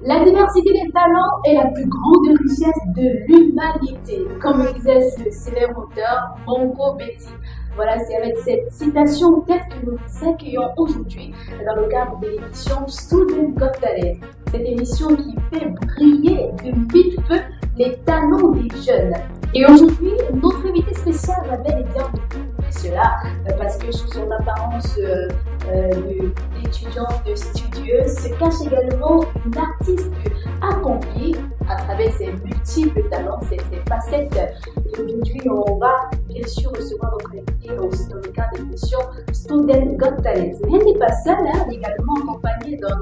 La diversité des talents est la plus grande richesse de l'humanité, comme le disait le célèbre auteur Bongo Betty. Voilà, c'est avec cette citation tête que nous vous accueillons aujourd'hui dans le cadre de l'émission Student Got Talent. Cette émission qui fait briller de mille feux les talents des jeunes. Et aujourd'hui, notre invité spécial va bel et bien cela parce que sous son apparence d'étudiante studieuse se cache également une artiste accomplie à travers ses multiples talents, ses facettes. Et aujourd'hui, on va bien sûr recevoir notre invité aussi dans le cadre de l'émission Student Got Talent. Mais elle n'est pas seule, hein, également accompagnée d'un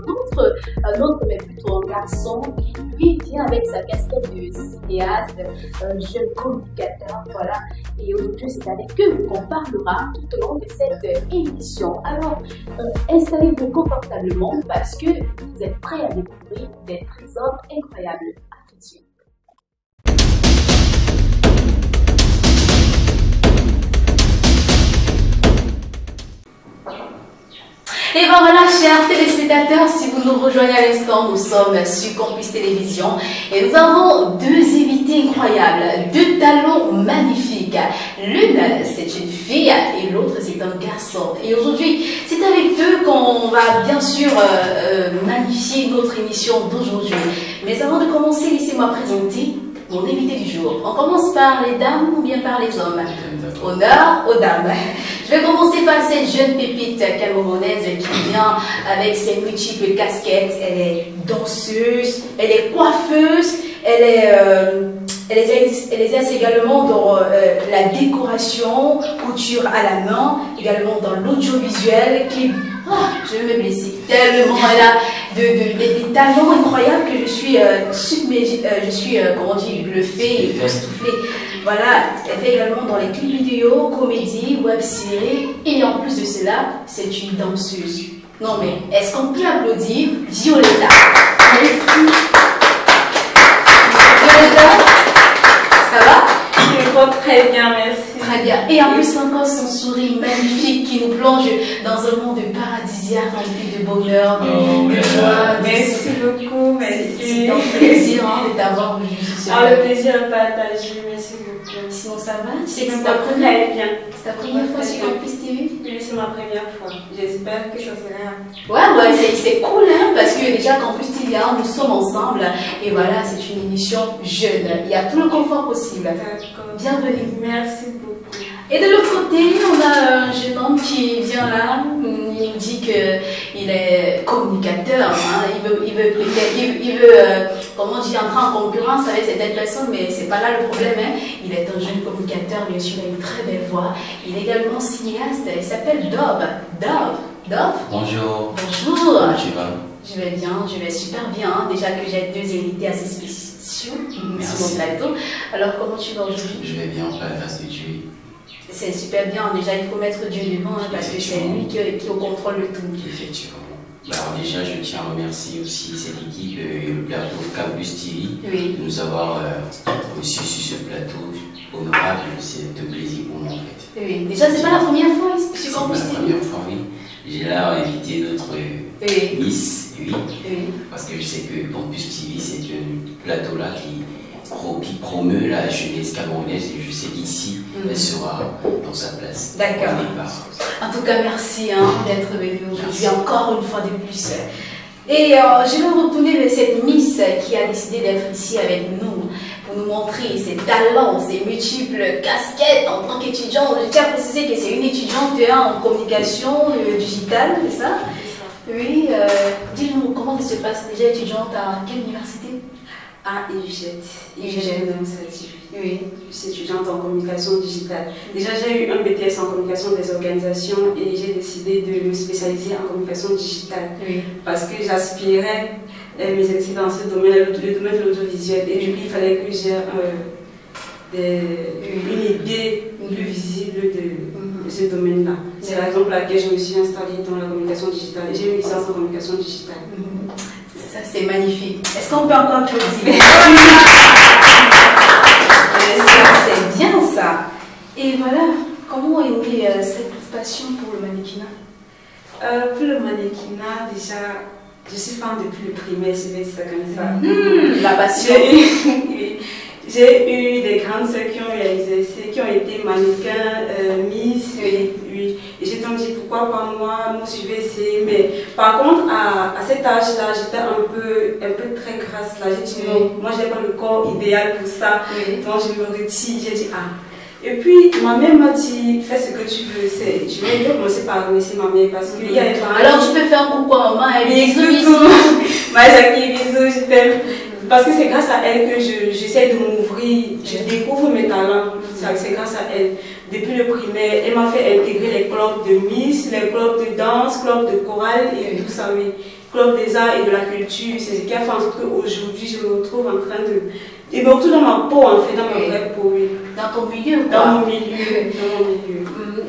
autre, mais plutôt un garçon qui lui vient avec sa casquette de cinéaste, un jeune communicateur, voilà. Et aujourd'hui, c'est avec eux qu'on parlera tout au long de cette émission. Alors, installez-vous confortablement parce que vous êtes prêts à découvrir des trésors incroyables. À tout de suite. Et ben voilà, chers téléspectateurs, si vous nous rejoignez à l'instant, nous sommes sur Campus Télévision et nous avons deux invités incroyables, deux talents magnifiques. L'une, c'est une fille et l'autre, c'est un garçon. Et aujourd'hui, c'est avec eux qu'on va bien sûr magnifier notre émission d'aujourd'hui. Mais avant de commencer, laissez-moi présenter mon invité du jour. On commence par les dames ou bien par les hommes? Honneur aux dames. Je vais commencer par cette jeune pépite camerounaise qui vient avec ses multiples casquettes. Elle est danseuse, elle est coiffeuse, elle exerce également dans la décoration, couture à la main, également dans l'audiovisuel. Je vais me blesser. Tellement elle a des talents incroyables que je suis comment dire, bluffée et époustouflée. Voilà, elle fait également dans les clips vidéo, comédie, web-série et en plus de cela, c'est une danseuse. Non mais, est-ce qu'on peut applaudir Violetta? Merci. Violetta, ça va? Je me porte très bien, merci. Très bien. Et en plus encore son sourire magnifique qui nous plonge dans un monde paradisiaque rempli de bonheur, de joie. Merci beaucoup, merci. C'est un plaisir de t'avoir aujourd'hui. Le plaisir est partagé, merci beaucoup. Sinon ça va? C'est ta première bien. C'est ta première fois sur Campus TV? Oui, c'est ma première fois. J'espère que ça sera. Ouais, c'est cool, hein, parce que déjà Campus TV, nous sommes ensemble et voilà, c'est une émission jeune. Il y a tout le confort possible. D'accord. Bienvenue. Merci beaucoup. Et de l'autre côté, on a un jeune homme qui vient là, il nous dit qu'il est communicateur, hein, il veut comment dire, entrer en concurrence avec certaines personnes, mais c'est pas là le problème, hein. Il est un jeune communicateur, bien sûr, il a une très belle voix, il est également cinéaste, il s'appelle Dove. Dove. Bonjour. Bonjour. Comment tu vas? Je vais bien, je vais super bien, déjà que j'ai deux invités assez spéciaux sur mon plateau. Alors comment tu vas aujourd'hui? Je vais bien, grâce à Dieu. C'est super bien, déjà il faut mettre Dieu devant hein, parce que c'est lui qui est au contrôle de tout. Effectivement. Alors déjà je tiens à remercier aussi cette équipe, le plateau Campus TV, de nous avoir reçus sur ce plateau honorable, c'est un plaisir pour moi en fait. Oui, déjà c'est pas la première fois sur Campus TV. C'est la première fois, oui. J'ai là invité notre Miss, parce que je sais que Campus TV c'est un plateau là qui promeut la jeunesse camerounaise et je sais qu'ici elle sera dans sa place. D'accord. En tout cas, merci d'être venu aujourd'hui encore une fois de plus. Et je vais me retourner vers cette Miss qui a décidé d'être ici avec nous pour nous montrer ses talents, ses multiples casquettes en tant qu'étudiante. Je tiens à préciser que c'est une étudiante en communication digitale, c'est ça? Oui. Dis-nous comment ça se passe déjà étudiante à quelle université? À UGET, oui. Je suis étudiante en communication digitale. Déjà, j'ai eu un BTS en communication des organisations et j'ai décidé de me spécialiser en communication digitale. Parce que j'aspirais mes études dans ce domaine, le domaine de l'audiovisuel. Et du coup, il fallait que j'ai une idée plus visible de ce domaine-là. C'est la raison pour laquelle je me suis installée dans la communication digitale. J'ai une licence en communication digitale. Ça, c'est magnifique. Est-ce qu'on peut encore applaudir? C'est bien ça. Et voilà, comment est née cette passion pour le mannequinat? Pour le mannequinat, déjà, Je suis fan depuis le primaire, je vais dire ça comme ça. La passion. J'ai eu des grandes sœurs qui ont réalisé, qui ont été mannequins, Miss, oui. Et j'ai donc dit pourquoi pas moi aussi je vais essayer. Mais par contre, à cet âge-là, j'étais un peu très grasse là. J'ai dit non, moi j'ai pas le corps idéal pour ça. Donc je me retire, j'ai dit ah. Et puis ma mère m'a dit fais ce que tu veux. Je vais commencer par remercier ma mère parce qu'il y a des parents. Alors tu peux faire un coucou à maman, bisous. Ma Jackie, bisous, je t'aime. Parce que c'est grâce à elle que j'essaie de m'ouvrir, je découvre mes talents, c'est grâce à elle. Depuis le primaire, elle m'a fait intégrer les clubs de Miss, les clubs de danse, clubs de chorale et tout ça, oui. Club des arts et de la culture, c'est ce qui a fait en sorte qu'aujourd'hui je me retrouve en train de... Et me retrouve dans ma peau en fait, dans ma vraie peau, oui. Dans ton milieu quoi. Dans mon milieu, dans mon milieu.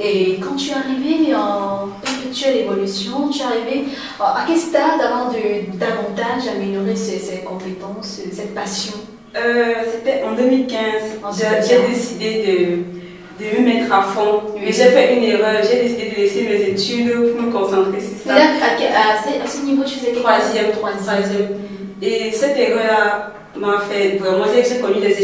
Et quand tu es arrivé en perpétuelle évolution, tu es arrivé à quel stade avant de davantage améliorer ces compétences, cette passion? C'était en 2015. J'ai décidé de me mettre à fond. Mais j'ai fait une erreur, j'ai décidé de laisser mes études pour me concentrer sur ça. À ce niveau, tu faisais troisième. Et cette erreur-là m'a fait vraiment, j'ai connu un échec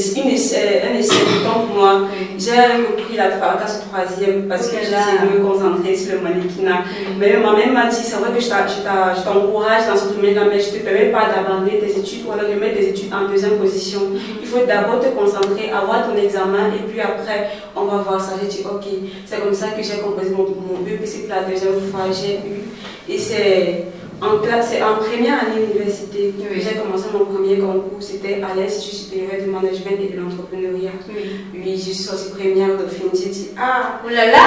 de temps pour moi. J'ai repris la classe troisième parce que j'ai essayé de me concentrer sur le mannequinat. Mais ma mère m'a dit, c'est vrai que je t'encourage dans ce domaine-là, mais je ne te permets pas d'abandonner tes études ou alors de mettre tes études en deuxième position. Il faut d'abord te concentrer, avoir ton examen et puis après, on va voir ça. J'ai dit, ok, c'est comme ça que j'ai composé mon BPC pour la deuxième fois. J'ai eu, et c'est en première année d'université que j'ai commencé mon premier concours. C'était à l'Institut supérieur de management et de l'entrepreneuriat. Oui, je suis sortie première dauphine. J'ai dit, ah, oh là là!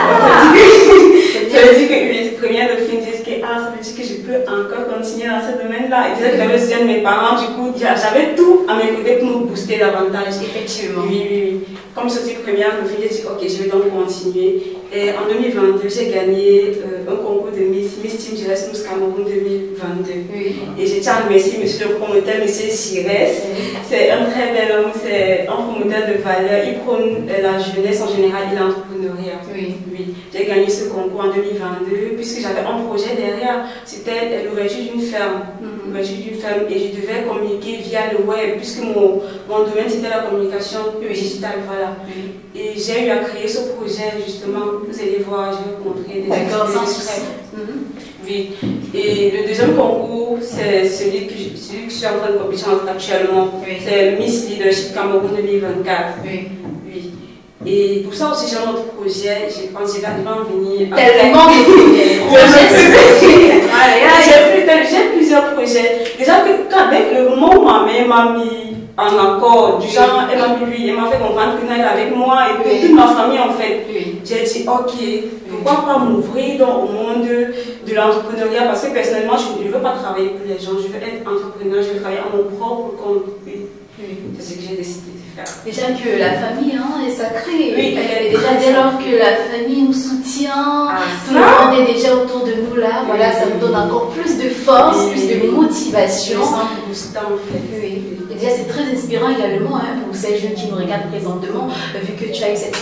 Ça veut dire que je suis première dauphine. J'ai dit, ah, ça veut dire que je peux encore continuer dans ce domaine-là. Et déjà que j'avais le soutien de mes parents, du coup, j'avais tout à mes côtés pour me booster davantage. Effectivement. Oui. Comme sortie première dauphine, j'ai dit, ok, je vais donc continuer. Et en 2022, j'ai gagné un concours de Miss Team Gires Nous Cameroun 2022. Et je tiens à remercier monsieur le promoteur, monsieur Gires. C'est un très bel homme, c'est un promoteur de valeur. Il prône la jeunesse en général et l'entrepreneuriat. J'ai gagné ce concours en 2022 puisque j'avais un projet derrière. C'était l'ouverture d'une ferme. Et je devais communiquer via le web puisque mon domaine c'était la communication digitale. Voilà. Et j'ai eu à créer ce projet justement. Vous allez voir, je vais vous montrer des extraits. Oui. Et le deuxième concours, c'est celui que je suis en train de compétir actuellement. C'est Miss Leadership Cameroun 2024. Et pour ça aussi, j'ai un autre projet. Je pense que je vais en venir. Tellement de projets. J'ai plusieurs projets. Déjà, avec le moment où ma mère m'a mis en accord, du genre, elle m'a fait comprendre qu'elle est avec moi et puis toute ma famille en fait. J'ai dit, ok, pourquoi pas m'ouvrir au monde de l'entrepreneuriat parce que personnellement, je ne veux pas travailler pour les gens, je veux être entrepreneur, je veux travailler à mon propre compte. C'est ce que j'ai décidé de faire. Déjà que la famille est sacrée. Déjà dès lors que la famille nous soutient, tout le monde est déjà autour de nous là, voilà, ça nous donne encore plus de force, plus de motivation. Je sens boostant en fait. Et déjà c'est très inspirant également pour ces jeunes qui nous regardent présentement, vu que tu as eu cette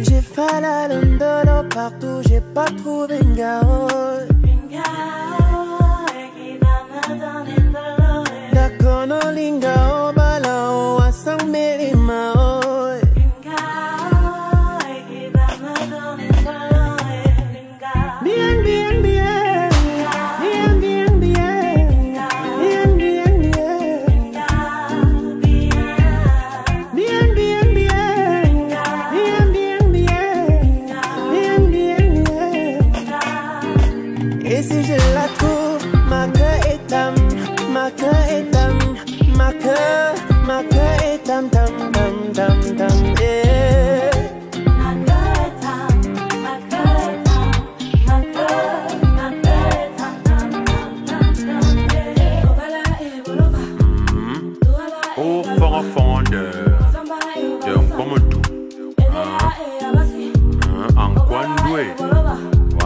J'ai fait la londolo partout, j'ai pas trouvé un gars. D'accord, no linga, oh balao, à 100 millimètres.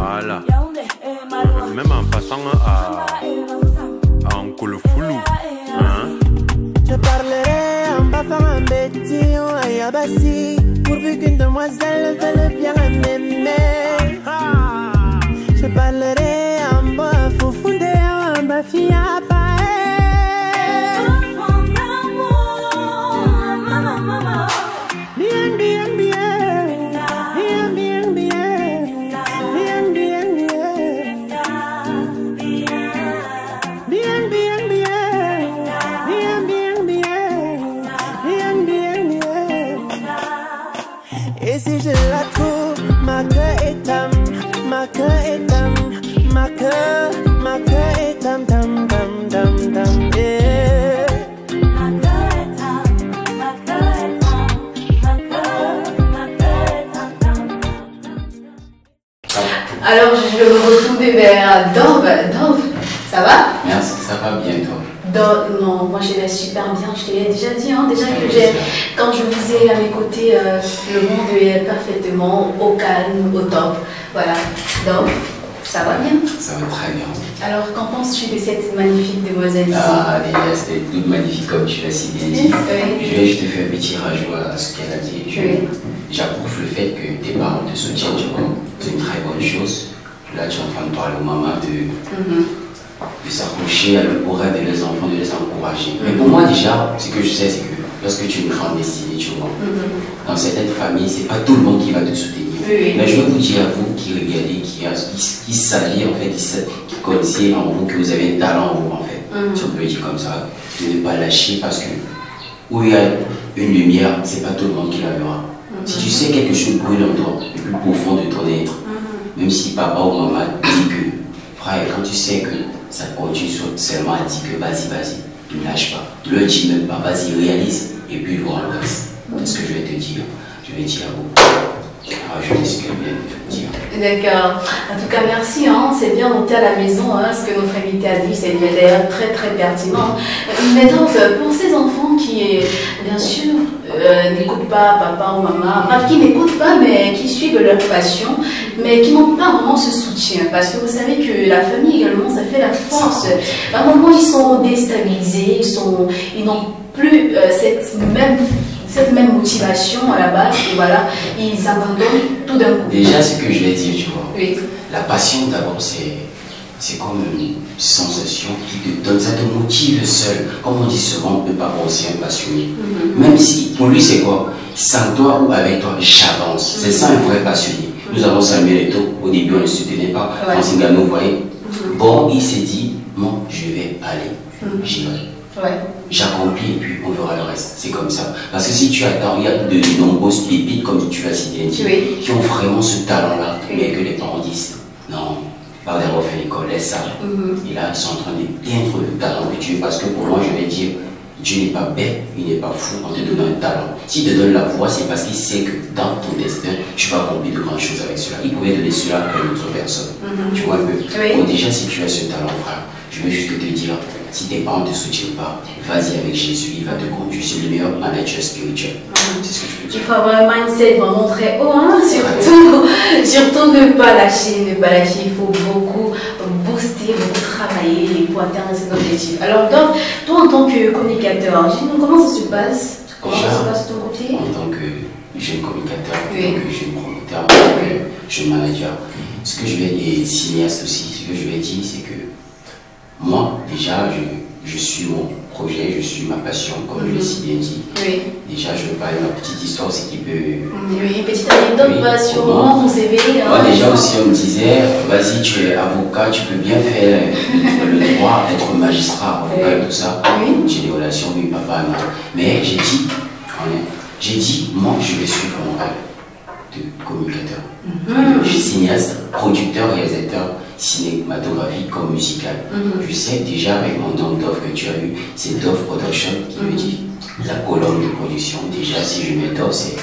Voilà. Même en passant à Nkolofoulou. Hein? Je parlerai en bafant un bêtis ou un yabassi, pourvu qu'une demoiselle veuille le bien à m'aimer. Je parlerai en bas foufundé ou en bafi à pae. Bien, bien, bien. Bien, bien, bien. Bien, bien, bien. Bien, bien, bien. Bien, bien, bien. Bien, bien, bien. Et si je la trouve, ma queue est tam, ma queue est tam, ma queue est tam, tam, tam, tam, tam, yeah. Ma queue est tam, ma queue est tam, ma queue est tam, tam, tam. Alors, je vais me retourner vers Dove, ça va? Merci, ça va bien toi? Non, moi je vais super bien, je te l'ai déjà dit, hein, déjà que quand je vous ai à mes côtés, le monde est parfaitement au calme, au top. Voilà, donc ça va bien? Ça va très bien. Alors, qu'en penses-tu de cette magnifique demoiselle ici? Ah, déjà, c'était toute magnifique comme tu l'as si bien dit. Oui. Je vais juste te faire un petit rajout à ce qu'elle a dit. J'approuve le fait que tes parents te soutiennent, tu vois. C'est une très bonne chose. Là, tu es en train de parler aux mamans de s'accrocher à l'oreille de leurs enfants, de les encourager. Mais pour moi, déjà, ce que je sais, c'est que lorsque tu es une grande destinée, tu vois, dans certaines familles, c'est pas tout le monde qui va te soutenir. Mais je veux vous dire à vous qui regardez, qui saviez, en fait, qui connaissiez en vous que vous avez un talent en vous, en fait. Si on peut le dire comme ça, de ne pas lâcher parce que où il y a une lumière, c'est pas tout le monde qui la verra. Si tu sais quelque chose brûle en toi, le plus profond de ton être, même si papa ou maman dit que, frère, quand tu sais que ça continue seulement à dire que vas-y, ne lâche pas. Ne le dis même pas, vas-y, réalise, et puis voir le reste. C'est ce que je vais te dire. Je vais dire à vous. Rajouter ce que je viens de te dire. D'accord. En tout cas, merci. Hein. C'est bien noté à la maison ce que notre invité a dit. C'est d'ailleurs très très pertinent. Mais donc, pour ces enfants qui, bien sûr, n'écoutent pas papa ou maman, bref, qui n'écoutent pas mais qui suivent leur passion, mais qui n'ont pas vraiment ce soutien. Parce que vous savez que la famille également, ça fait la force. À un moment, ils sont déstabilisés, ils n'ont plus cette même motivation à la base, et voilà, ils abandonnent tout d'un coup. Déjà, ce que je vais dire, tu vois, oui. La passion d'abord, c'est comme une sensation qui te donne, ça te motive seul. Comme on dit souvent, on ne peut pas penser un passionné. Même si, pour lui, c'est quoi? Sans toi ou avec toi, j'avance. C'est ça un vrai passionné. Nous avons Samuel Eto'o, au début on ne se soutenait pas. Francine Gano, vous voyez. Bon, il s'est dit, moi, je vais aller, j'y vais. J'accomplis et puis on verra le reste. C'est comme ça. Parce que si tu attends, il y a de nombreuses pépites, comme tu l'as cité, qui ont vraiment ce talent-là, mais que les parents disent, non, pas d'avoir fait l'école, laisse ça. Et là, ils sont en train d'éteindre le talent que tu es. Parce que pour moi, je vais dire, Dieu n'est pas bête, il n'est pas fou en te donnant un talent. S'il te donne la voix, c'est parce qu'il sait que dans ton destin, tu vas accomplir de grandes choses avec cela. Il pouvait donner cela à une autre personne. Tu vois un peu. Bon, déjà, si tu as ce talent, frère, je veux juste te dire, si tes parents ne te soutiennent pas, vas-y avec Jésus, il va te conduire. C'est le meilleur manager spirituel. C'est ce que je peux dire. Il faut avoir un mindset vraiment très haut, hein? Surtout ne pas lâcher, il faut beaucoup booster, beaucoup travailler pour atteindre cet objectif. Alors donc, toi en tant que communicateur, comment ça se passe? Comment ça se passe de ton côté? En tant que jeune communicateur, en tant que jeune promoteur, en tant que jeune manager, ce que je vais dire, cinéaste aussi, ce que je vais dire, c'est que moi, déjà, je suis mon projet, je suis ma passion, comme je l'ai si bien dit. Déjà, je vais parler de ma petite histoire, c'est qui peut... une petite anecdote sur ton CV. Déjà aussi, on me disait, vas-y, tu es avocat, tu peux bien faire le droit, être magistrat, avocat et tout ça. J'ai des relations, oui, papa, non. Mais j'ai dit, moi, je vais suivre mon rêve de communicateur. Je suis cinéaste, producteur, réalisateur, cinématographique comme musical. Je sais déjà avec mon nom d'offre que tu as eu, c'est Dove Production qui me dit la colonne de production. Déjà, si je mets Dove, c'est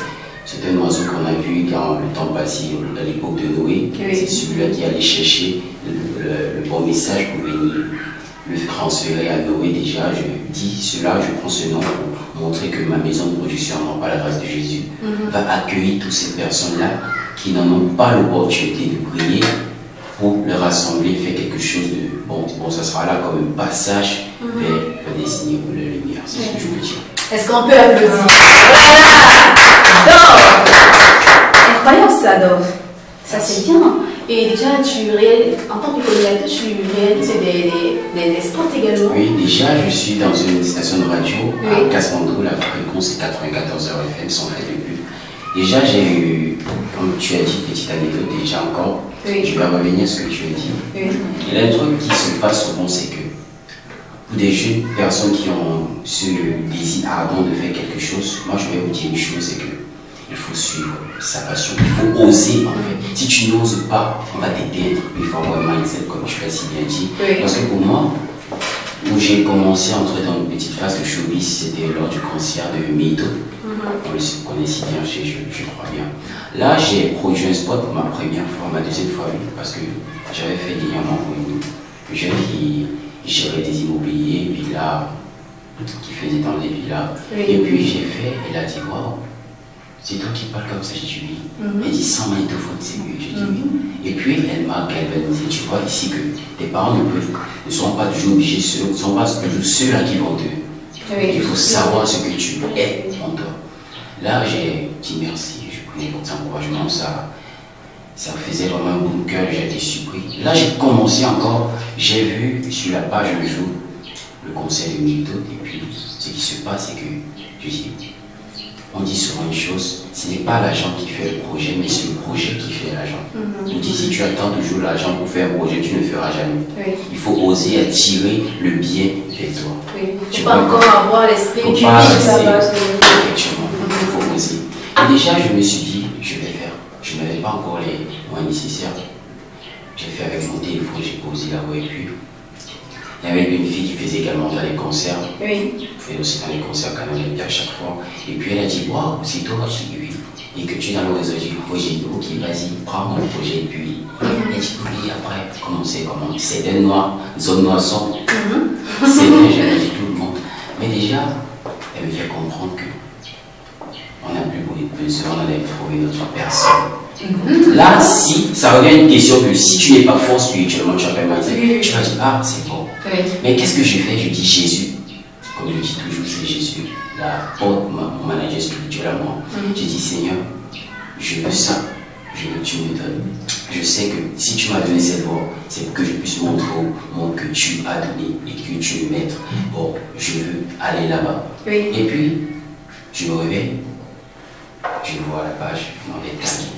un oiseau qu'on a vu dans le temps passé, à l'époque de Noé. C'est celui-là qui allait chercher le bon message pour venir le transférer à Noé. Déjà, je dis cela, je prends ce nom pour montrer que ma maison de production, non pas la grâce de Jésus, va accueillir toutes ces personnes-là qui n'en ont pas l'opportunité de briller pour le rassembler, faire quelque chose de bon. Bon, ça sera là comme un passage vers le destiné ou la lumière, c'est ce que je veux dire. Est-ce qu'on peut applaudir? Voilà! Dove! Incroyable ça, Dove. Ça c'est bien. Et déjà, en tant que communicateur, tu réalises des spots également? Oui, déjà, je suis dans une station de radio à Kasmando, la fréquence est 94 FM, sans faire de pub. Déjà, j'ai eu, comme tu as dit, petite anecdote, déjà encore, je vais revenir à ce que tu as dit. Il y a un truc qui se passe souvent, c'est que pour des jeunes personnes qui ont ce désir ardent de faire quelque chose, moi je vais vous dire une chose, c'est que il faut suivre sa passion, il faut oser en fait. Si tu n'oses pas, on va t'éteindre. Il faut avoir un mindset, comme tu l'as si bien dit. Parce que pour moi, où j'ai commencé à entrer dans une petite phase de showbiz, c'était lors du concert de Mito. On le connaît si bien, je crois bien. Là, j'ai produit un spot pour ma première fois, ma deuxième fois, parce que j'avais fait dernièrement pour une jeune qui gérait des immobiliers, villas, qui faisait dans les villas. Et puis j'ai fait, elle a dit waouh, c'est toi qui parles comme ça, j'ai dit oui. Elle dit sans magnétophone, c'est mieux, j'ai dit oui. Et puis elle m'a galvanisé, tu vois ici que tes parents ne sont pas toujours obligés, ne sont pas toujours ceux-là qui vont te. Il faut savoir ce que tu es en toi. Là, j'ai dit merci, je prenais pour cet encouragement, ça faisait vraiment un bout de cœur, j'ai été surpris. Là, j'ai commencé encore, j'ai vu sur la page un jour le conseil de Mito, et puis ce qui se passe, c'est que je dis, on dit souvent une chose, ce n'est pas l'agent qui fait le projet, mais c'est le projet qui fait l'agent. On dit, si tu attends toujours l'agent pour faire un projet, tu ne feras jamais. Il faut oser attirer le bien vers toi. Tu peux encore avoir l'esprit du effectivement, il faut oser. Et déjà, je me suis dit, je vais faire. Je n'avais pas encore les moyens nécessaires. J'ai fait avec mon téléphone, j'ai posé la voix et puis il y avait une fille qui faisait également dans les concerts. Elle fait aussi dans les concerts quand même à chaque fois. Et puis elle a dit, waouh, c'est toi, j'ai dit oui. Et que tu es dans le réseau, j'ai dit, ok, vas-y, prends mon projet. Et puis elle dit, oui, après, comment c'est des noirs, zone noisson. C'est vrai, j'ai dit tout le monde. Mais déjà, elle me fait comprendre que on n'a plus besoin d'aller trouver notre personne. Là, si, ça revient à une question que si tu n'es pas fort spirituellement, tu vas dire, ah, c'est bon. Mais qu'est-ce que je fais? Je dis Jésus. Comme je dis toujours, c'est Jésus. Mon manager spirituel à moi. J'ai dit, Seigneur, je veux ça. Je veux que tu me donnes. Je sais que si tu m'as donné cette voix, c'est pour que je puisse montrer au monde que tu as donné et que tu es maître. Bon, je veux aller là-bas. Et puis, je me réveille. Je vois la page dans les tags.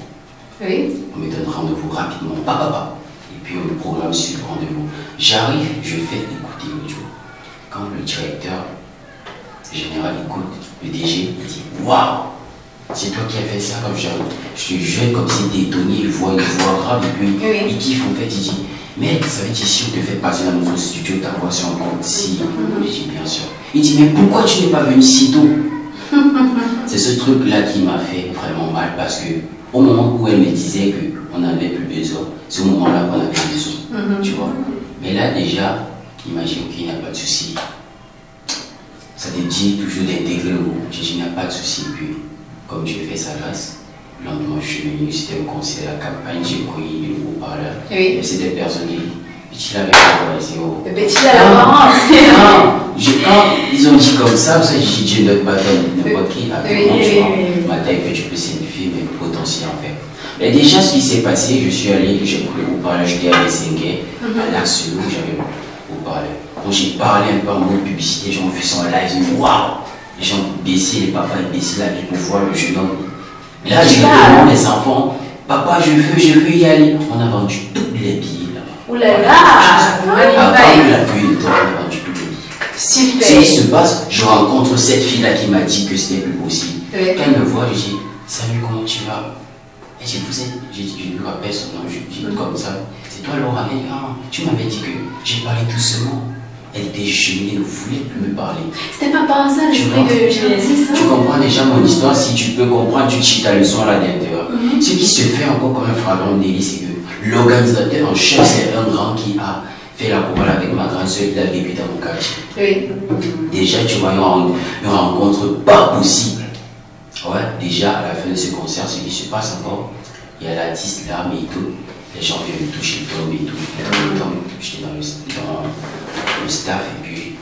On me donne rendez-vous rapidement. Et puis on me programme sur le rendez-vous. J'arrive, je fais écouter l'audio. Quand le directeur général écoute, le DG, il dit waouh, c'est toi qui as fait ça. Comme j'arrive, je suis jeune comme c'est détonné, il voit une voix grave et puis il kiffe en fait. Il dit mais ça veut dire si on te fait passer dans notre studio, ta voix c'est encore si. Je dis bien sûr. Il dit mais pourquoi tu n'es pas venu si tôt? C'est ce truc-là qui m'a fait vraiment mal parce que au moment où elle me disait qu'on n'avait plus besoin, c'est au moment-là qu'on avait besoin, tu vois. Mais là déjà, imagine qu'il n'y a pas de souci. Ça te dit toujours d'intégrer le groupe. J'ai dit, il n'y a pas de souci. Puis, comme Dieu fait sa grâce, le lendemain, je suis venu, c'était au conseil de la campagne, j'ai pris le groupe par là. Et c'était des personnes qui petit avec moi, c'est haut. Petit à l'apparence. Quand ils ont dit comme ça, j'ai dit, Dieu ne pas n'importe qui, avec moi, tu vois. Ma taille que tu peux signifier, mais potentiel en fait. Mais déjà, ce qui s'est passé, je suis allé, j'ai pris le haut-parleur, j'étais à Lessengue, à l'Axelou, j'avais le haut-parleur. Donc j'ai parlé un peu en mode publicité, j'ai fait son live, j'ai dit waouh! Les gens baissaient, les papas baissaient la vie pour voir le jeune homme. Et là, j'ai demandé les enfants, papa, je veux y aller. On a vendu tous les billets là-bas. Ouh là là! Avant la pluie de temps, on a vendu tous les billets. Super! Ce qui se passe, je rencontre cette fille-là qui m'a dit que c'était plus possible. Quand elle me voit, je dis, salut, comment tu vas? Et j'ai poussé, je lui rappelle son nom, je dis comme ça, c'est toi Laura, tu m'avais dit que j'ai parlé doucement. Elle était gênée, elle ne voulait plus me parler. C'était pas par hasard l'esprit de Jésus, ça? Tu comprends déjà mon histoire, si tu peux comprendre, tu cheats ta leçon là d'intérieur. Ce qui se fait encore comme un flagrant délit, c'est que l'organisateur en chef, c'est un grand qui a fait la propale avec ma grande soeur, il a vécu dans mon quartier. Déjà, tu vois, une rencontre pas possible. Ouais, déjà à la fin de ce concert, ce qui se passe encore, il y a l'artiste là, Mito, les gens viennent me toucher, tomber et tout. J'étais dans le staff et puis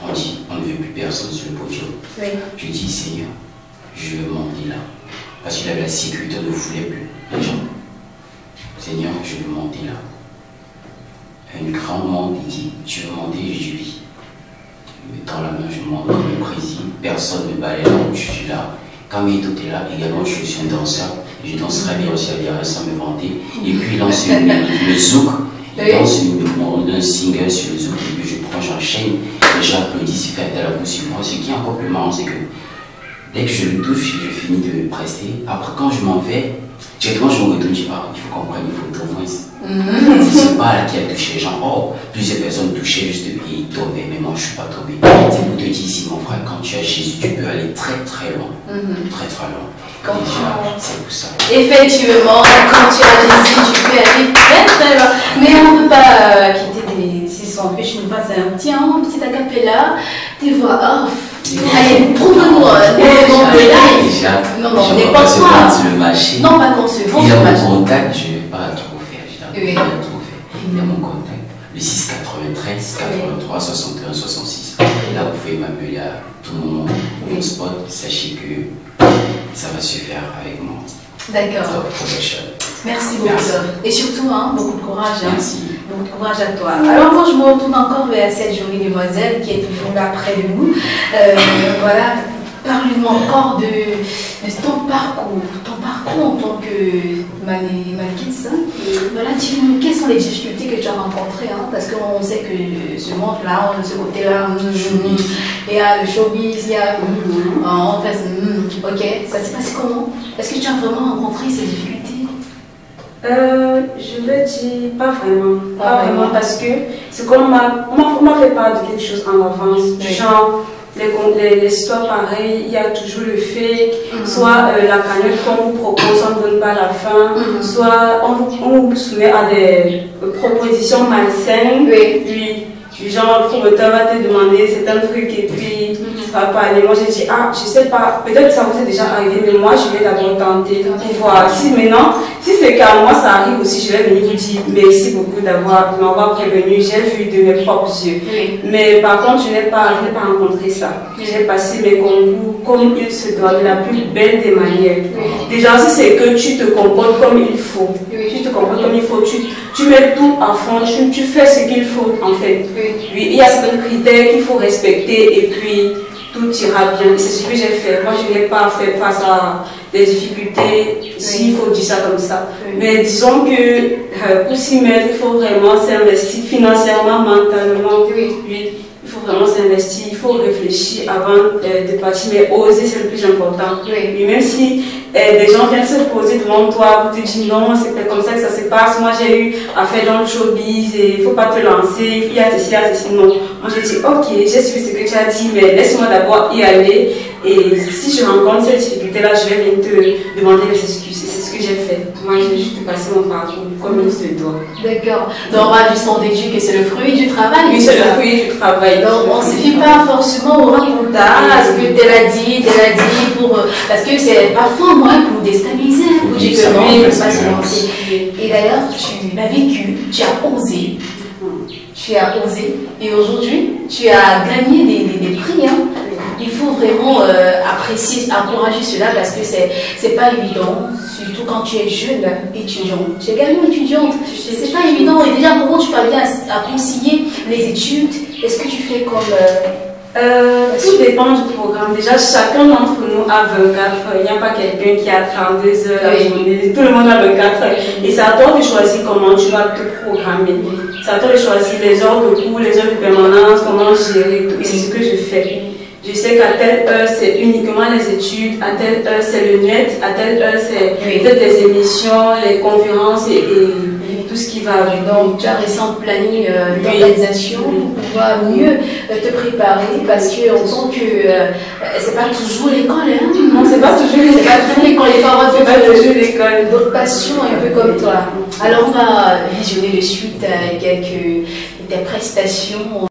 on dit on ne veut plus personne sur le podium. Oui. Je dis Seigneur, je veux monter là. Parce qu'il avait la sécurité, on ne voulait plus les gens. Seigneur, je veux monter là. Un grand monde, il dit, tu veux monter, je dis oui. Je me tends la main, je monte comme le président, personne ne balaye là où je suis là. Quand Mito est là, également, je suis un danseur. Je danse très bien aussi à l'IRS sans me vanter. Et puis il lance le zouk. Il lance un single sur le zouk. Et puis je prends, j'enchaîne. Les gens applaudissent, ils font de la bouche sur moi. Ce qui est encore plus marrant, c'est que dès que je le touche, je finis de prester. Après, quand je m'en vais, directement je me retourne, je dis, ah, il faut comprendre, il faut trouver. C'est pas là qui a touché les gens. Oh, plusieurs personnes touchaient juste et ils tombaient, mais moi je suis pas tombé. C'est pour te dire ici, mon frère, quand tu as Jésus, tu peux aller très très loin. Très très loin. C'est pour ça. Effectivement, quand tu as Jésus, tu peux aller très très loin. Mais on ne peut pas quitter ces sons. Je ne passe un petit acapella, tes voix off. Allez, prouve-nous non, on n'est pas sur le marché. Non, pas qu'on se vend. Il a mon contact, je ne vais pas trop faire. Il a mon contact, le 6 93 83 61 66. Là, vous pouvez m'appeler à tout moment, mon spot. Sachez que ça va se faire avec moi. D'accord. Merci beaucoup. Merci. Et surtout, beaucoup de courage. Merci. Beaucoup de courage à toi. Alors moi, je me retourne encore vers cette jolie demoiselle qui est toujours là près de nous. Voilà. Parle-nous encore de ton parcours en tant que mannequin. Voilà, dis-nous, quelles sont les difficultés que tu as rencontrées, parce qu'on sait que ce monde-là, ce côté-là, il y a le showbiz, il y a... ok, ça s'est passé comment? Est-ce que tu as vraiment rencontré ces difficultés? Je le dis pas vraiment. Pas vraiment parce que c'est comme on m'a fait part de quelque chose en avance. Genre, les histoires pareilles, il y a toujours le fake, soit la cagnotte qu'on vous propose, on ne donne pas la fin, soit on vous soumet à des propositions malsaines. Puis genre, le promoteur va te demander c'est un truc et puis tu vas parler. Moi j'ai dit, je sais pas, peut-être que ça vous est déjà arrivé, mais moi je vais d'abord tenter pour voir. Si maintenant, si c'est qu'à moi ça arrive aussi, je vais venir vous dire merci beaucoup de m'avoir prévenu, j'ai vu de mes propres yeux. Mais par contre, je n'ai pas rencontré ça. J'ai passé mes concours comme il se doit, de la plus belle des manières. Déjà, si c'est que tu te comportes comme il faut, tu te comportes comme il faut, tu mets tout à fond, tu fais ce qu'il faut en fait. Il y a certains critères qu'il faut respecter et puis tout ira bien. C'est ce que j'ai fait. Moi, je n'ai pas fait face à des difficultés, s'il faut dire ça comme ça. Mais disons que pour s'y mettre, il faut vraiment s'investir financièrement, mentalement. Il faut vraiment s'investir, il faut réfléchir avant de partir, mais oser, c'est le plus important. Et même si des gens viennent se poser devant toi pour te dire non, c'est peut-être comme ça que ça se passe. Moi, j'ai eu à faire dans le showbiz et il ne faut pas te lancer, il y a ceci, non. Moi, j'ai dit ok, j'ai suivi ce que tu as dit, mais laisse-moi d'abord y aller. Et si je rencontre cette difficulté-là, je vais venir te demander des excuses. C'est ce que j'ai fait. Moi, j'ai juste passé mon parcours comme il se doit. D'accord. Donc, on va juste en déduire que c'est le fruit du travail. Oui, c'est le fruit du travail. Donc, on ne se fie pas forcément au racontage, à ce que tu l'as dit, parce que c'est parfois moins pour déstabiliser, pour dire que non, il ne faut pas se lancer. Et d'ailleurs, tu l'as vécu, tu as osé. Et aujourd'hui, tu as gagné des prix. Il faut vraiment apprécier, encourager cela parce que c'est pas évident, surtout quand tu es jeune étudiante. Tu es également étudiante, c'est pas évident. Et déjà, comment tu parviens à concilier les études? Est-ce que tu fais comme... tout dépend du programme. Déjà, chacun d'entre nous a 24 heures. Il n'y a pas quelqu'un qui a 32 heures la journée. Tout le monde a 24 heures. Et c'est à toi de choisir comment tu vas te programmer. C'est à toi de choisir les heures de cours, les heures de permanence, comment gérer tout. Et c'est ce que je fais. Je sais qu'à telle heure, c'est uniquement les études, à telle heure, c'est le net, à telle heure, c'est peut-être les émissions, les conférences et tout ce qui va avec. Donc, tu as récent planning d'organisation pour pouvoir mieux te préparer parce qu'on sent que c'est pas toujours l'école. Non, c'est pas toujours l'école. Les parents, c'est pas toujours l'école. D'autres passions un peu comme toi. Alors, on va visionner de suite quelques des prestations.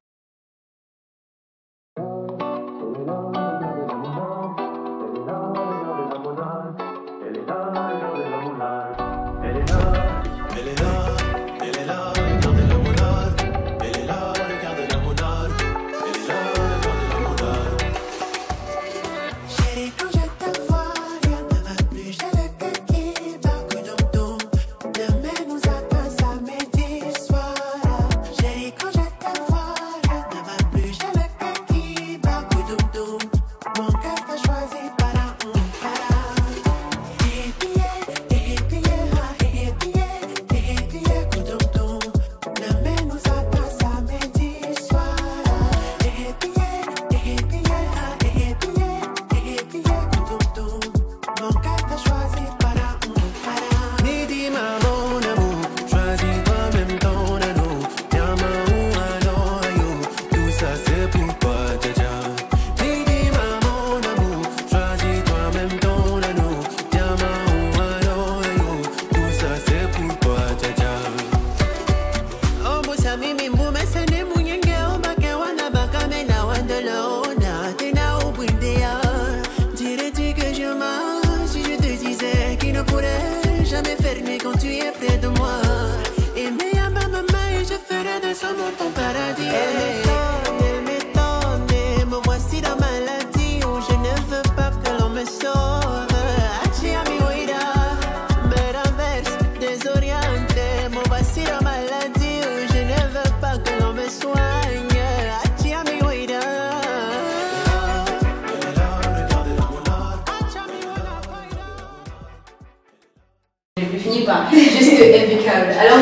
Je ne finis pas. Juste impeccable. Alors,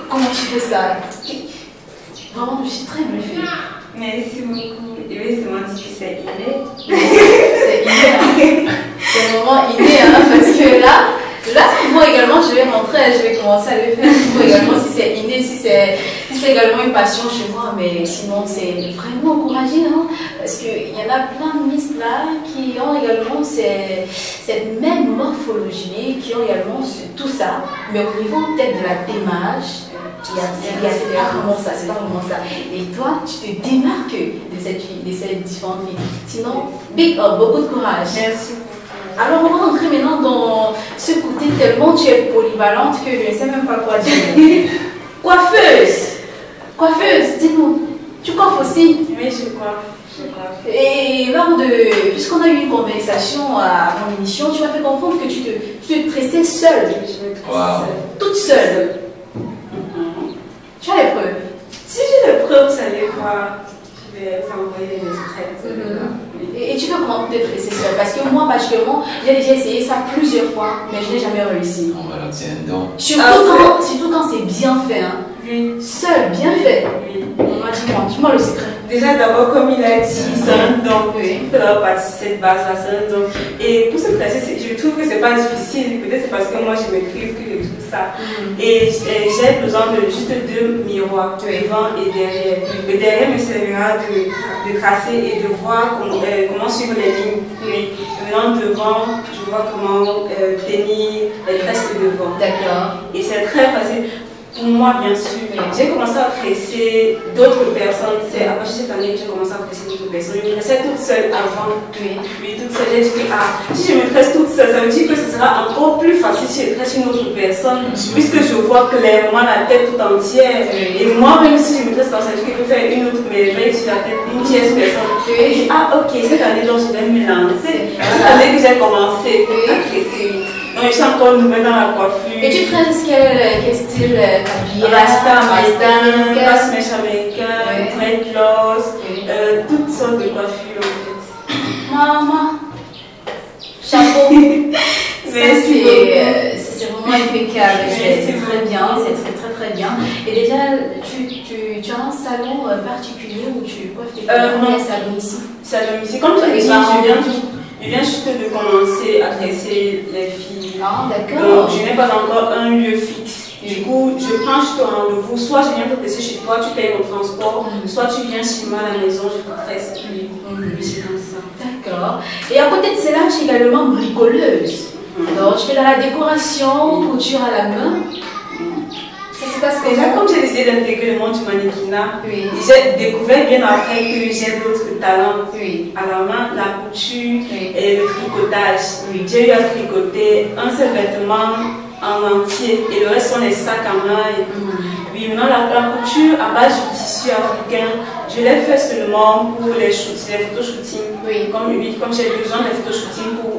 comment tu fais ça? Vraiment, je suis très bluffée. Merci beaucoup. Et oui, c'est moi qui c'est inné. C'est inné. C'est vraiment inné, hein, parce que là, moi également, je vais rentrer, je vais commencer à le faire. Moi également, si c'est inné, si c'est également une passion chez moi, mais sinon, c'est vraiment encouragé, hein, parce qu'il y en a plein de Miss là qui ont également cette même morphologie, qui ont également tout ça, mais au niveau peut-être de la démarche. C'est pas vraiment ça, c'est pas vraiment ça. Et toi, tu te démarques de ces différentes filles. Sinon, big up, beaucoup de courage. Merci. Alors, on va rentrer maintenant dans ce côté tellement tu es polyvalente que je ne sais même pas quoi dire. Coiffeuse, dis-nous, tu coiffes aussi? Oui, je coiffe. Et puisqu'on a eu une conversation à mon émission, tu m'as fait comprendre que tu te tressais seule. Je me tresse Wow. Toute seule. Tu as les preuves? Si j'ai les preuves, vous allez voir. Je vais vous envoyer les extraits. Et tu fais comment te tresser seule? Parce que moi, particulièrement, j'ai déjà essayé ça plusieurs fois, mais je n'ai jamais réussi. On va lancer un don. Surtout quand c'est bien fait. Hein. Oui. Seul, bien fait. Oui. Dis-moi le secret. Déjà, d'abord, comme il a dit, c'est un don. Oui. Il faudra passer cette base-là, c'est un don. Et pour se placer, je trouve que c'est pas difficile. Peut-être c'est parce que moi, je maîtrise que je trouve ça. Et j'ai besoin de juste 2 miroirs, devant et derrière. Le derrière me servira de tracer et de voir comment suivre les lignes. Oui. Et maintenant, devant, je vois comment tenir les tresses devant. D'accord. Et c'est très facile. Pour moi, bien sûr, j'ai commencé à tresser d'autres personnes. C'est à partir de cette année que j'ai commencé à tresser d'autres personnes. Je me tressais toute seule avant. Oui, toute seule. J'ai dit, si je me tresse toute seule, ça veut dire que ce sera encore plus facile si je tresse une autre personne, puisque je vois clairement la tête tout entière. Et moi-même, si je me tresse comme ça, je peux faire une autre merveille sur la tête d'une tierce personne. Et je dis, ok, cette année, donc je vais me lancer. Cette année que j'ai commencé à tresser. Donc, je suis encore nouvelle dans la coiffure. Et tu tresses quel style capillaire? Rasta américain, basse-mèche américain, dreadlocks, toutes sortes de coiffures en fait. Maman, chapeau. Merci. C'est vraiment impeccable. C'est très bien, c'est très bien. Et déjà, tu as un salon particulier où tu coiffes tes salon ici? Salon ici. Comme tu as dit, je viens juste de commencer à tresser les filles. Ah, d'accord. Donc, je n'ai pas encore un lieu fixe. Du coup, je prends juste un rendez-vous. Soit je viens te tresser chez toi, tu payes mon transport. Soit tu viens chez moi à la maison, je te tresse. C'est comme ça. D'accord. Et à côté de cela, je suis également bricoleuse. Donc, je fais de la décoration, couture à la main. Déjà, comme j'ai décidé d'intégrer le monde du mannequinat, j'ai découvert bien après que j'ai d'autres talents. À la main, la couture et le tricotage. J'ai eu à tricoter un seul vêtement en entier et le reste sont les sacs à main. Oui, maintenant la couture à base du tissu africain, je l'ai fait seulement pour les photoshootings. Comme j'ai besoin des photoshootings pour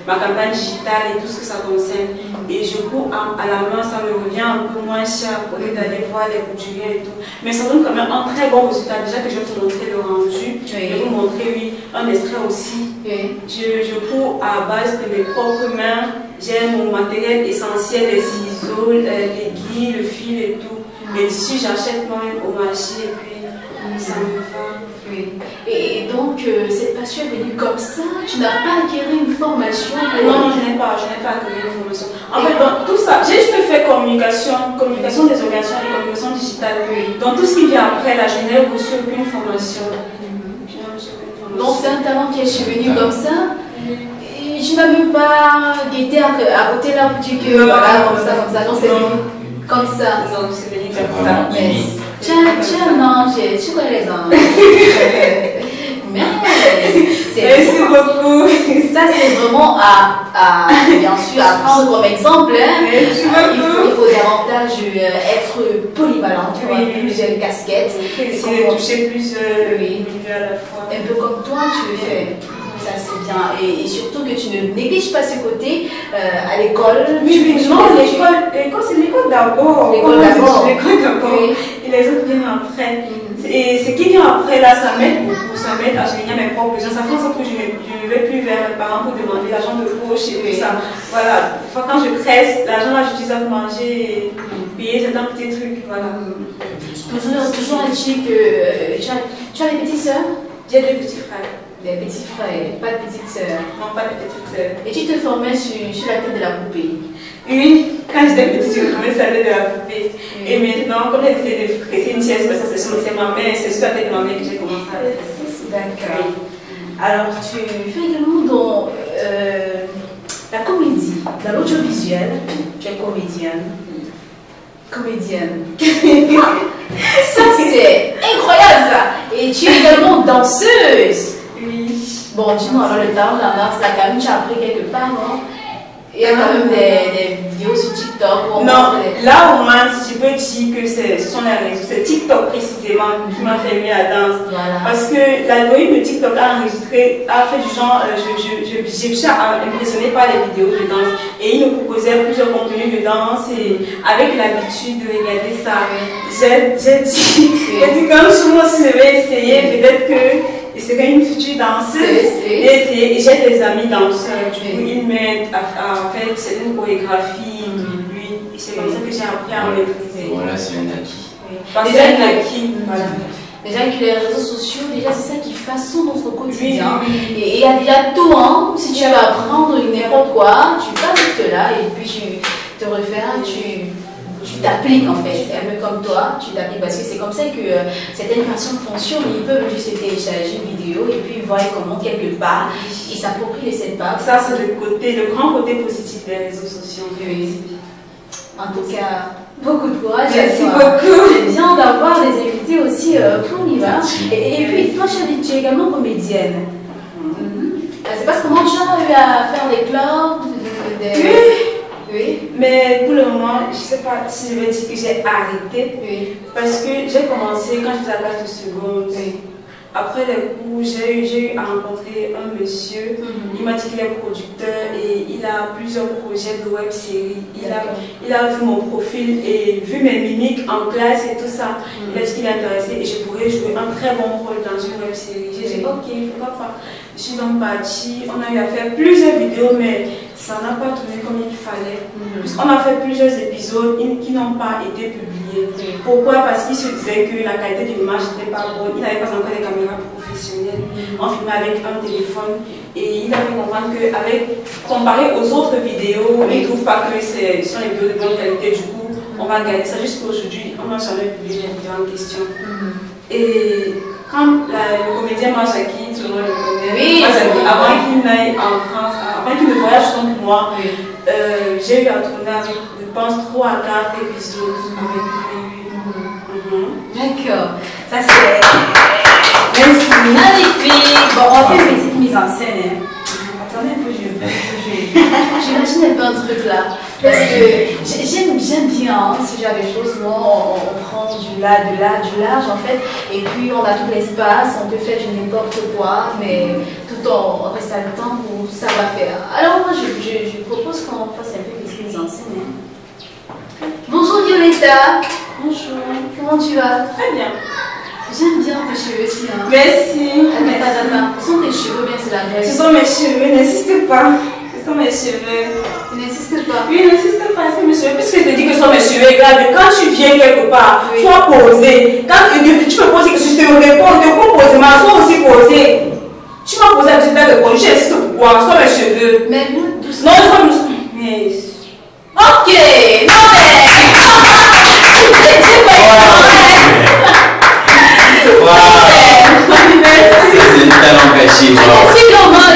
ma campagne digitale et tout ce que ça concerne. Et du coup, à la main, ça me revient un peu moins cher au lieu d'aller voir les couturiers et tout. Mais ça donne quand même un très bon résultat. Déjà que je vais te montrer le rendu, je vais vous montrer un extrait aussi. Je couds à base de mes propres mains. J'ai mon matériel essentiel, les ciseaux, les guilles, le fil et tout. Les tissus, j'achète moi-même au marché et puis ça me va. Et donc, cette passion est venue comme ça? Tu n'as pas acquis une formation? Non, je n'ai pas acquis une formation. En fait, dans tout ça, j'ai juste fait communication des organisations et communication digitale. Dans tout ce qui vient après, là, je n'ai reçu aucune formation. Donc, c'est un talent qui est survenu comme ça? Et tu n'as même pas guetté à côté là pour dire que voilà, comme ça. Non, c'est venu comme ça. Non, c'est venu comme ça. Tiens, non, tu connais les gens. Merci beaucoup. Ça, c'est vraiment bien sûr, à prendre comme exemple. Merci beaucoup. Il faut davantage être polyvalente, plusieurs casquettes. Essayer de toucher plusieurs milieux à la fois. Un peu comme toi, tu le fais. Ça, c'est bien. Et surtout que tu ne négliges pas ce côté à l'école. Non, l'école, c'est l'école d'abord. L'école d'abord. Il les autres viennent après. Et ce qui vient après, là, ça m'aide beaucoup, ça m'aide à souligner mes propres besoins. Ça fait en sorte que je ne vais plus vers mes parents pour demander l'argent de poche et tout ça. Voilà, quand je crèche, l'argent là, j'utilise à manger et payer certains petits trucs. Voilà. Toujours ainsi que tu as des petites sœurs? J'ai 2 petits frères. Des petits frères, pas de petites sœurs. Non, pas de petites sœurs. Et tu te formais sur la tête de la poupée? Oui, quand j'étais petite, je commençais à aller de la poupée. Et maintenant, comme j'ai décidé de tresser une sieste, parce que c'est ma mère, c'est sur la tête de ma mère que j'ai commencé à tresser. D'accord. Alors, tu fais également dans la comédie, dans l'audiovisuel. Tu es comédienne. Comédienne. Ça, c'est incroyable, ça. Et tu es également danseuse. Oui. Bon, dis-moi, alors le talent de la danse, là, quand même, tu as appris quelque part, non? Il y a quand même des vidéos sur TikTok. Non, là au moins, je peux dire que ce sont les réseaux. C'est TikTok précisément qui m'a fait aimer la danse. Voilà. Parce que l'algorithme de TikTok a enregistré, a fait du genre, je suis impressionnée par les vidéos de danse. Et il nous proposait plusieurs contenus de danse. Et avec l'habitude de regarder ça, j'ai dit comme moi, si je vais essayer, peut-être que et serait une future danseuse. Et j'ai des amis danseurs, du coup, ils m'aident à faire certaines chorégraphies. C'est comme ça que j'ai appris à maîtriser. Voilà, c'est un acquis. Déjà un acquis. Voilà. Déjà avec les réseaux sociaux, déjà c'est ça qui façonne notre quotidien. Et il y a tout, hein. Si tu veux apprendre n'importe quoi, tu passes là et puis tu te refais, tu t'appliques en fait, un peu comme toi, tu t'appliques parce que c'est comme ça que certaines personnes fonctionnent, ils peuvent juste télécharger une vidéo et puis voir comment quelque part, ils s'approprient cette part. Ça c'est le grand côté positif des réseaux sociaux. Oui. En tout cas, beaucoup de courage. Merci beaucoup. C'est bien d'avoir des invités aussi pour y va. Et puis toi tu es également comédienne. C'est parce que comment tu as eu à faire des clubs, Oui. Mais pour le moment, je ne sais pas si je vais dire que j'ai arrêté. Oui. Parce que j'ai commencé quand j'étais à la classe de seconde. Oui. Après les cours, j'ai eu à rencontrer un monsieur. Il m'a dit qu'il est producteur et il a plusieurs projets de web-série. Il a vu mon profil et vu mes mimiques en classe et tout ça. Il a dit qu'il est intéressé et je pourrais jouer un très bon rôle dans une web-série. J'ai dit ok, pourquoi pas. Je suis donc partie. On a eu à faire plusieurs vidéos, mais ça n'a pas tourné comme il fallait. On a fait plusieurs épisodes qui n'ont pas été publiés. Pourquoi? Parce qu'il se disait que la qualité de l'image n'était pas bonne. Il n'avait pas encore des caméras professionnelles. On filmait avec un téléphone. Et il a fait comprendre que, comparé aux autres vidéos, il ne trouve pas que ce sont les vidéos de bonne qualité. Du coup, on va garder ça jusqu'aujourd'hui. On n'a jamais publié les vidéos en question. Et quand le comédien Majaki, tout le monde le connaît, avant qu'il n'aille en France, avant qu'il ne voyage comme moi, j'ai eu à tourner avec, je pense, 3 à 4 épisodes avec lui. D'accord, ça c'est magnifique. Bon, on fait une petite mise en scène. Attendez un peu, j'imagine un peu un truc là. Parce que j'aime bien, si j'ai des choses, on prend du large en fait, et puis on a tout l'espace, on peut faire du n'importe quoi, mais tout en restant le temps où ça va faire. Alors moi je propose qu'on fasse un peu des mises en scène. Bonjour Violetta. Bonjour. Comment tu vas? Très bien. J'aime bien tes cheveux aussi. Hein. Merci. Ce sont tes cheveux, bien c'est la vraie. Ce sont mes cheveux, n'insiste pas. Ce sont mes cheveux. N'insiste pas. Oui, n'insiste pas, c'est mes cheveux. Puisque je te dis que ce sont mes cheveux, regarde, quand tu viens quelque part, sois posé. Quand tu me poses que je te réponds, tu peux poser, mais sois aussi posé. Tu m'as posé un petit peu de répondu, j'insiste pourquoi? Ce sont mes cheveux. Mais nous, doucement. Non, ce sont mes cheveux. Ok, non mais. C'est un talent caché. C'est normal,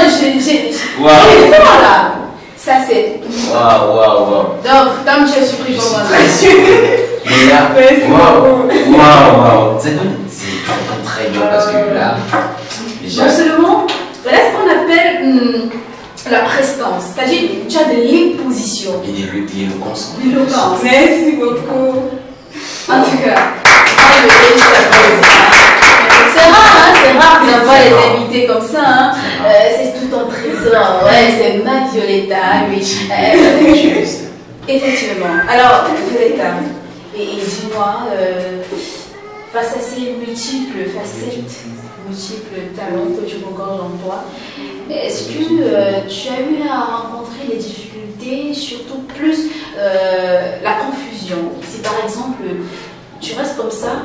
voilà. Ça c'est. Waouh. Donc, comme tu es surpris pour moi. Mais là, waouh. C'est très bien parce que là, déjà. Non seulement, voilà ce qu'on appelle la prestance. C'est-à-dire, tu as de l'imposition. Et l'éloquence. L'éloquence. Merci beaucoup. En tout cas, c'est rare d'avoir les invités comme ça. Hein. C'est tout un trésor. Ouais, c'est ma Violetta, oui. Effectivement. Alors, Violetta, et dis-moi, face à ces multiples facettes, multiples talents que tu regorges en toi, est-ce que tu as eu à rencontrer des difficultés, surtout plus la confusion? Si par exemple, tu restes comme ça,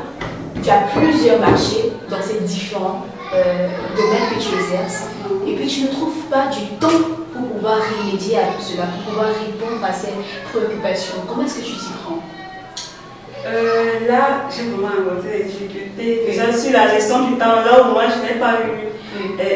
tu as plusieurs marchés dans ces différents domaines que tu exerces, et puis tu ne trouves pas du temps pour pouvoir remédier à tout cela, pour pouvoir répondre à ces préoccupations. Comment est-ce que tu t'y prends? Là, j'ai vraiment rencontré des difficultés. Déjà sur la gestion du temps, là où moi je n'ai pas eu,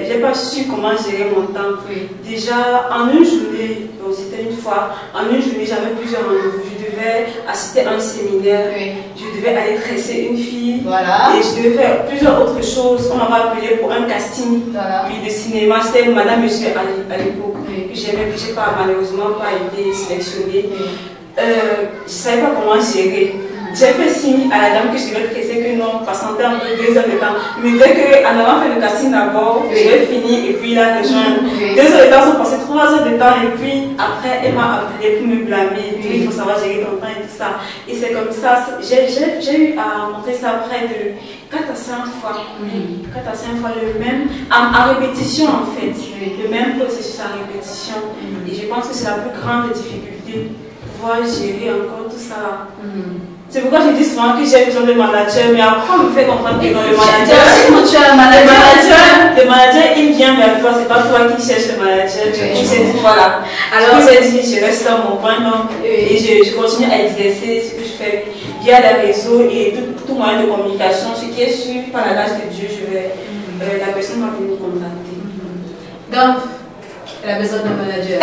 j'ai pas su comment gérer mon temps. Déjà en une journée, donc c'était une fois, en une journée j'avais plusieurs rendez-vous. Je devais assister à un séminaire, je devais aller tresser une fille, et je devais faire plusieurs autres choses. On m'avait appelé pour un casting de cinéma, c'était Madame Monsieur à l'époque, que j'aimais, que j'ai malheureusement pas été sélectionnée. Je ne savais pas comment gérer. J'ai fait signe à la dame que je devais presser que non, patienter un peu 2 heures de temps. Il me disait qu'en avant fait le casting d'abord, je vais finir et puis là rejoindre. 2 heures de temps sont passées, 3 heures de temps et puis après elle m'a appelé pour me blâmer. Il faut savoir gérer ton temps et tout ça. Et c'est comme ça, j'ai eu à rencontrer ça près de 4 à 5 fois. 4 à 5 fois le même, à répétition en fait. Le même processus à répétition. Et je pense que c'est la plus grande difficulté, pouvoir gérer encore tout ça. C'est pourquoi je dis souvent que j'ai besoin de manager, mais après on me fait comprendre que dans le manager, il vient vers toi, c'est pas toi qui cherches le manager. Je dis voilà. Alors je reste dans mon point et je continue à exercer ce que je fais via les réseaux et tout moyen de communication, ce qui est sûr par la grâce de Dieu, la personne va venir me contacter. Donc, elle a besoin d'un manager.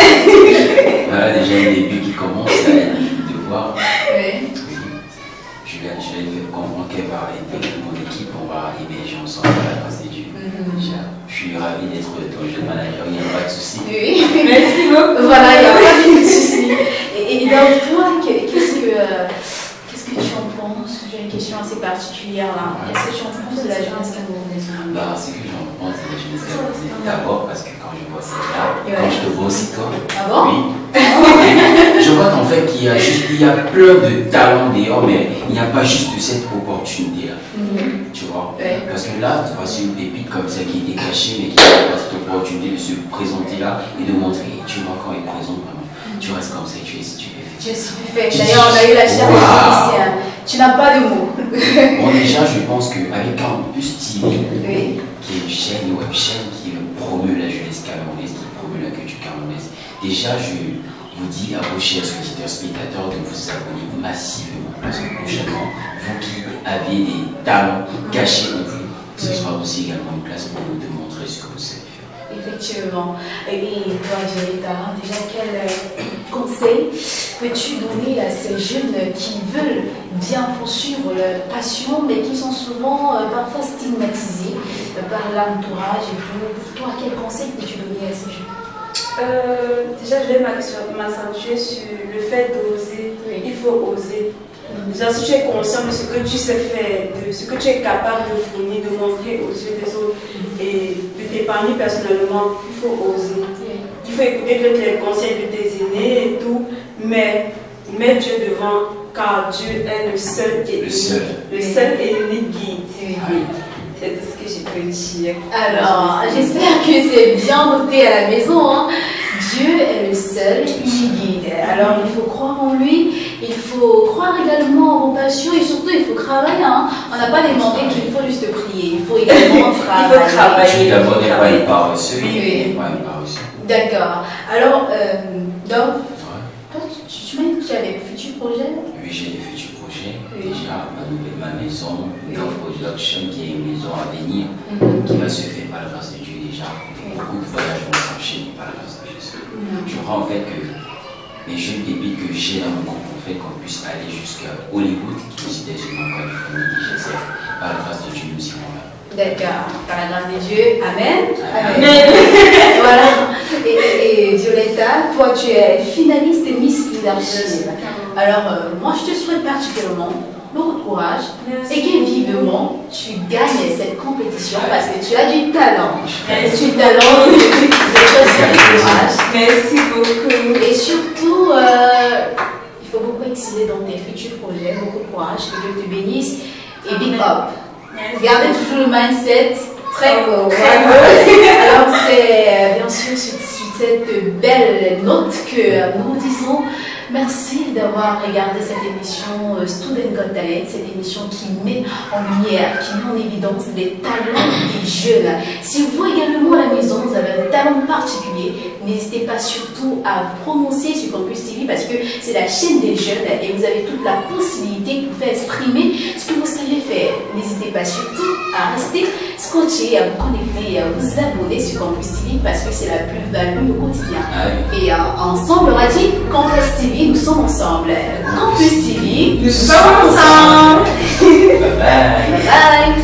Voilà déjà le début qui commence à devoir. Je vais faire comprendre qu'elle va intégrer mon équipe, on va émerger ensemble à la grâce de Dieu. Déjà, je suis ravi d'être ton jeune manager, il n'y a pas de souci. Merci beaucoup. Voilà, il n'y a pas de souci. Et donc, toi, qu'est-ce que tu en penses? J'ai une question assez particulière là. Qu'est-ce que tu en penses de la jeunesse camerounaise? Ce que j'en pense de la jeunesse camerounaise, d'abord parce que quand je vois celle-là, quand je te vois aussi toi, oui. Je vois qu'en fait il y a plein de talents dehors, mais il n'y a pas juste cette opportunité-là. Tu vois, parce que là, tu vois, c'est une pépite comme ça qui était cachée, mais qui n'a pas cette opportunité de se présenter là et de montrer. Tu vois, quand il présente vraiment, tu restes comme ça, tu es stupéfait. Tu es stupéfait. D'ailleurs, on a eu la chair. Tu n'as pas de mots. Bon, déjà, je pense qu'avec Campus TV, qui est une chaîne, une web chaîne qui promeut la jeunesse camerounaise, qui promeut la culture camerounaise, déjà, je vous dis à vos chers auditeurs, spectateurs, de vous abonner massivement. Parce que prochainement, vous qui avez des talents cachés en vous, ce sera aussi également une place pour vous démontrer ce que vous savez faire. Effectivement. Et toi, Violetta, déjà, quel conseil peux-tu donner à ces jeunes qui veulent bien poursuivre leur passion, mais qui sont souvent parfois stigmatisés par l'entourage et tout? Pour toi, quel conseil peux-tu donner à ces jeunes? Déjà, je vais m'accentuer sur le fait d'oser. Il faut oser. Déjà, si tu es conscient de ce que tu sais faire, de ce que tu es capable de fournir, de montrer aux yeux des autres et de t'épargner personnellement, il faut oser. Il faut écouter les conseils de tes aînés et tout, mais mets Dieu devant, car Dieu est le seul et unique guide. C'est tout ce que je peux dire. Alors, j'espère que c'est bien noté à la maison. Hein. Dieu est le seul guide. Alors, il faut croire en lui, il faut croire également en vos passions et surtout, il faut travailler. Hein. On n'a pas demandé qu'il faut juste prier, il faut également travailler. Il faut travailler. Je suis d'abord n'est pas une paresseux, D'accord. Alors, donc, toi, tu m'as dit que tu avais des futurs projets? Oui, j'ai des futurs projets. Déjà, ma maison, Love Production, qui est une maison à venir, qui va se faire par la grâce de Dieu déjà. Beaucoup de voyages vont s'enchaîner par la grâce de Jésus. Je crois en fait que les jeunes débiles que j'ai dans mon groupe, en fait, qu'on puisse aller jusqu'à Hollywood, qui est aux États-Unis, en Californie, déjà, par la grâce de Dieu, nous irons là. D'accord, par la grâce de Dieu, Amen. Amen. Voilà. Et Violetta, toi tu es finaliste Miss Leadership. Alors moi je te souhaite particulièrement beaucoup de courage. Et que vivement tu gagnes cette compétition parce que tu as du talent. Tu as du talent, tu as du courage. Merci beaucoup. Et surtout, il faut beaucoup exceller dans tes futurs projets, beaucoup de courage, que Dieu te bénisse. Et big up. Gardez toujours le mindset très beau. Alors c'est bien sûr sur cette belle note que nous disons merci d'avoir regardé cette émission Student Got Talent, cette émission qui met en lumière, qui met en évidence les talents des jeunes. Si vous également à la maison, vous avez un talent particulier, n'hésitez pas surtout à vous prononcer sur Campus TV parce que c'est la chaîne des jeunes et vous avez toute la possibilité de faire exprimer ce que vous savez faire. N'hésitez pas surtout à rester scotché, à vous connecter, à vous abonner sur Campus TV parce que c'est la plus-value au quotidien. Et ensemble, on a dit Campus TV, nous sommes ensemble. Campus TV, nous sommes ensemble. Bye bye. Bye bye.